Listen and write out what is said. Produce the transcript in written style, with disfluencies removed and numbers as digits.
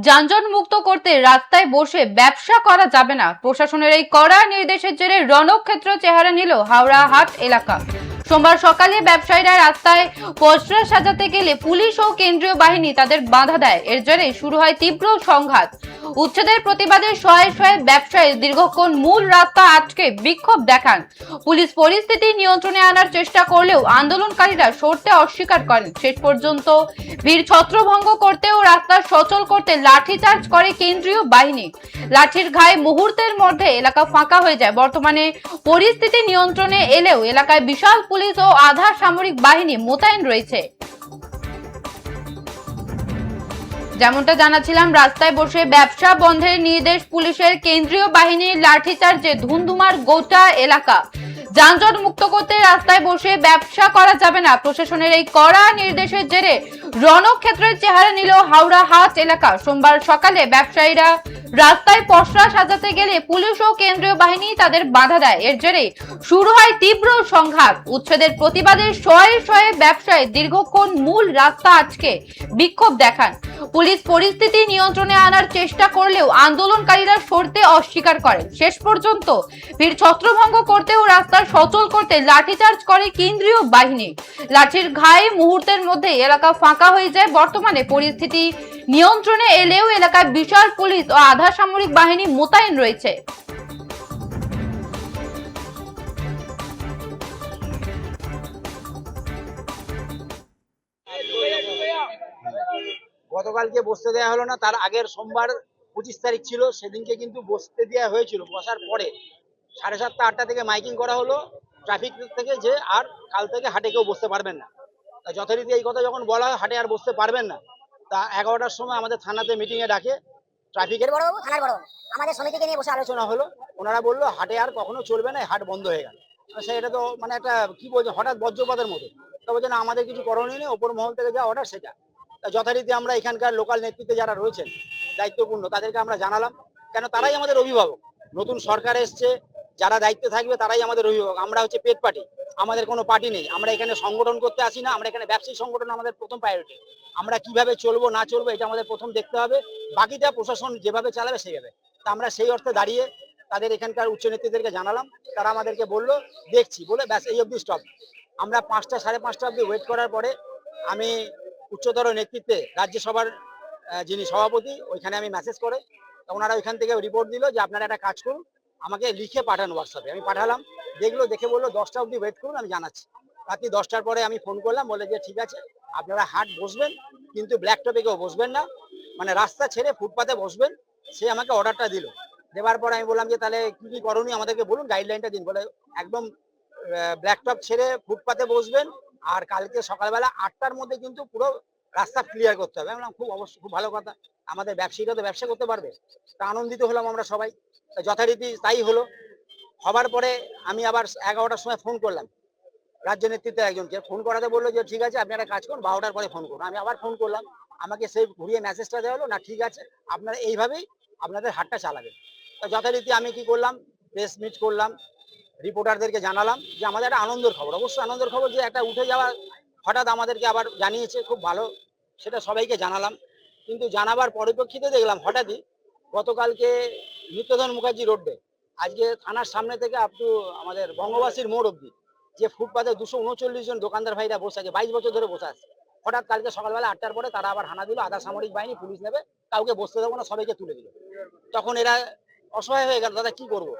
যানজট মুক্ত করতে রাস্তায় বসে ব্যবসা করা যাবে না। প্রশাসনের এই কড়া নির্দেশের জেরে রণক্ষেত্র চেহারা নিল হাওড়া হাট এলাকা। সোমবার সকালে ব্যবসায়ীরা রাস্তায় পসরা সাজাতে গেলে পুলিশ ও কেন্দ্রীয় বাহিনী তাদের বাধা দেয়। এর জেরে শুরু হয় তীব্র সংঘাত। উচ্ছেদের প্রতিবাদে শয়ে শয়ে ব্যবসায়ী দীর্ঘক্ষণ মূল রাস্তা আটকে বিক্ষোভ দেখান। পুলিশ পরিস্থিতি নিয়ন্ত্রণে আনার চেষ্টা করলেও আন্দোলনকারীরা সরতে অস্বীকার করেন। শেষ পর্যন্ত ভিড় ছত্রভঙ্গ করতে ও রাস্তা সচল করতে লাঠিচার্জ করে কেন্দ্রীয় বাহিনী। লাঠির ঘায়ে মুহূর্তের মধ্যে এলাকা ফাঁকা হয়ে যায়। বর্তমানে পরিস্থিতি নিয়ন্ত্রণে এলেও এলাকায় বিশাল পুলিশ ও আধা সামরিক বাহিনী মোতায়েন রয়েছে। যেমনটা জানাচ্ছিলাম, রাস্তায় বসে ব্যবসা বন্ধের নির্দেশ পুলিশের, কেন্দ্রীয় বাহিনীর লাঠিচার্জে ধুন্ধুমার গোটা এলাকা। যানজট মুক্ত করতে রাস্তায় বসে ব্যবসা করা যাবে না। প্রশাসনের এই কড়া নির্দেশের জেরে রণক্ষেত্রের চেহারা নিল হাওড়া হাট এলাকা। সোমবার সকালে ব্যবসায়ীরা রাস্তায় পসরা সাজাতে গেলে পুলিশ ও কেন্দ্রীয় বাহিনী তাদের বাধা দেয়। এর জেরে শুরু হয় তীব্র সংঘাত। উচ্ছেদের প্রতিবাদে শয়ে শয়ে ব্যবসায়ী দীর্ঘক্ষণ মূল রাস্তা আটকে বিক্ষোভ দেখান। পুলিশ পরিস্থিতি নিয়ন্ত্রণে আনার চেষ্টা করলেও আন্দোলনকারীরা সরতে অস্বীকার করেন। শেষ পর্যন্ত ভিড় ছত্রভঙ্গ করতে ও রাস্তা সচল করতে লাঠিচার্জ করে কেন্দ্রীয় বাহিনী। লাঠির ঘায়ে মুহূর্তের মধ্যে এলাকা ফাঁকা হয়ে যায়। বর্তমানে পরিস্থিতি নিয়ন্ত্রণে এলেও এলাকায় বিশাল পুলিশ ও আধা সামরিক বাহিনী মোতায়েন রয়েছে। গতকালকে বসতে দেওয়া হলো না, তার আগের সোমবার 25 তারিখ ছিল, সেদিনকে কিন্তু বসতে দেওয়া হয়েছিল। বসার পরে 7:30 8টা থেকে মাইকিং করা হলো ট্রাফিক থেকে যে আর কাল থেকে হাটে কেউ বসতে পারবেন না। তা যথারীতি এই কথা যখন বলা হয় হাটে আর বসতে পারবেন না, তা 11টার সময় আমাদের থানাতে মিটিং এ ডাকে ট্রাফিকের বড়বাবু, থানার বড়বাবু, আমাদের সমিতিকে নিয়ে বসে আলোচনা হলো। ওনারা বললো হাটে আর কখনো চলবে না, হাট বন্ধ হয়ে গেল। সেটা তো মানে একটা কি বলছে, হঠাৎ বজ্রপাতের মতো। তা বলছে না, আমাদের কিছু করণীয় নেই, ওপর মহল থেকে যা অর্ডার সেটা। যথারীতি আমরা এখানকার লোকাল নেতৃত্বে যারা রয়েছেন দায়িত্বপূর্ণ তাদেরকে আমরা জানালাম, কেন তারাই আমাদের অভিভাবক। নতুন সরকার এসছে, যারা দায়িত্বে থাকবে তারাই আমাদের অভিভাবক। আমরা হচ্ছে পেট পার্টি, আমাদের কোনো পার্টি নেই। আমরা এখানে সংগঠন করতে আসি না, আমরা এখানে ব্যবসায়ী সংগঠন আমাদের প্রথম প্রায়োরিটি। আমরা কিভাবে চলবো না চলবো এটা আমাদের প্রথম দেখতে হবে, বাকিটা প্রশাসন যেভাবে চালাবে সেইভাবে। তা আমরা সেই অর্থে দাঁড়িয়ে তাদের এখানকার উচ্চ নেতৃত্বদেরকে জানালাম। তারা আমাদেরকে বললো দেখছি বলে ব্যাস এই অবধি স্টপ। আমরা 5টা 5:30 অবধি ওয়েট করার পরে আমি উচ্চতর নেতৃত্বে রাজ্যসভার যিনি সভাপতি ওইখানে আমি মেসেজ করে, ওনারা ওইখান থেকে রিপোর্ট দিল যে আপনারা একটা কাজ করুন, আমাকে লিখে পাঠান হোয়াটসঅ্যাপে। আমি পাঠালাম, দেখলো, দেখে বললো 10টা অবধি ওয়েট করুন, আমি জানাচ্ছি। রাত্রি 10টার পরে আমি ফোন করলাম, বলে যে ঠিক আছে আপনারা হাট বসবেন, কিন্তু ব্ল্যাক টপে কেউ বসবেন না, মানে রাস্তা ছেড়ে ফুটপাতে বসবেন। সে আমাকে অর্ডারটা দিল। দেওয়ার পরে আমি বললাম যে তাহলে কি কি করণীয় আমাদেরকে বলুন, গাইডলাইনটা দিন। বলে একদম ব্ল্যাক টপ ছেড়ে ফুটপাতে বসবেন, আর কালকে সকালবেলা 8টার মধ্যে কিন্তু পুরো রাস্তা ক্লিয়ার করতে হবে। আমি বললাম খুব অবশ্যই, খুব ভালো কথা, আমাদের ব্যবসায়ীরা তো ব্যবসা করতে পারবে। তা আনন্দিত হলাম আমরা সবাই। যথারীতি তাই হলো। হবার পরে আমি আবার 11টার সময় ফোন করলাম রাজ্য নেতৃত্বের একজনকে। ফোন করাতে বললো যে ঠিক আছে আপনি একটা কাজ করুন, 12টার পরে ফোন করুন। আমি আবার ফোন করলাম, আমাকে সেই ঘুরিয়ে মেসেজটা দেওয়া হলো, না ঠিক আছে আপনারা এইভাবেই আপনাদের হাটটা চালাবেন। তা যথারীতি আমি কি করলাম, প্রেস মিট করলাম, রিপোর্টারদেরকে জানালাম যে আমাদের একটা আনন্দের খবর, অবশ্যই আনন্দের খবর, যে একটা উঠে যাওয়া হঠাৎ আমাদেরকে আবার জানিয়েছে, খুব ভালো, সেটা সবাইকে জানালাম। কিন্তু জানাবার পরিপ্রেক্ষিতে দেখলাম হঠাৎই গতকালকে নিত্যধন মুখার্জি রোডে, আজকে থানার সামনে থেকে আপ টু আমাদের বঙ্গবাসীর মোড় অব্দি যে ফুটপাতে 239 জন দোকানদার ভাইরা বসে আছে, 22 বছর ধরে বসে আছে, হঠাৎ কালকে সকালবেলা 8টার পরে তারা আবার হানা দিল, আধা সামরিক বাহিনী, পুলিশ নেবে, কাউকে বসতে দেবো না, সবাইকে তুলে দিল। তখন এরা অসহায় হয়ে গেল, দাদা কি করবো।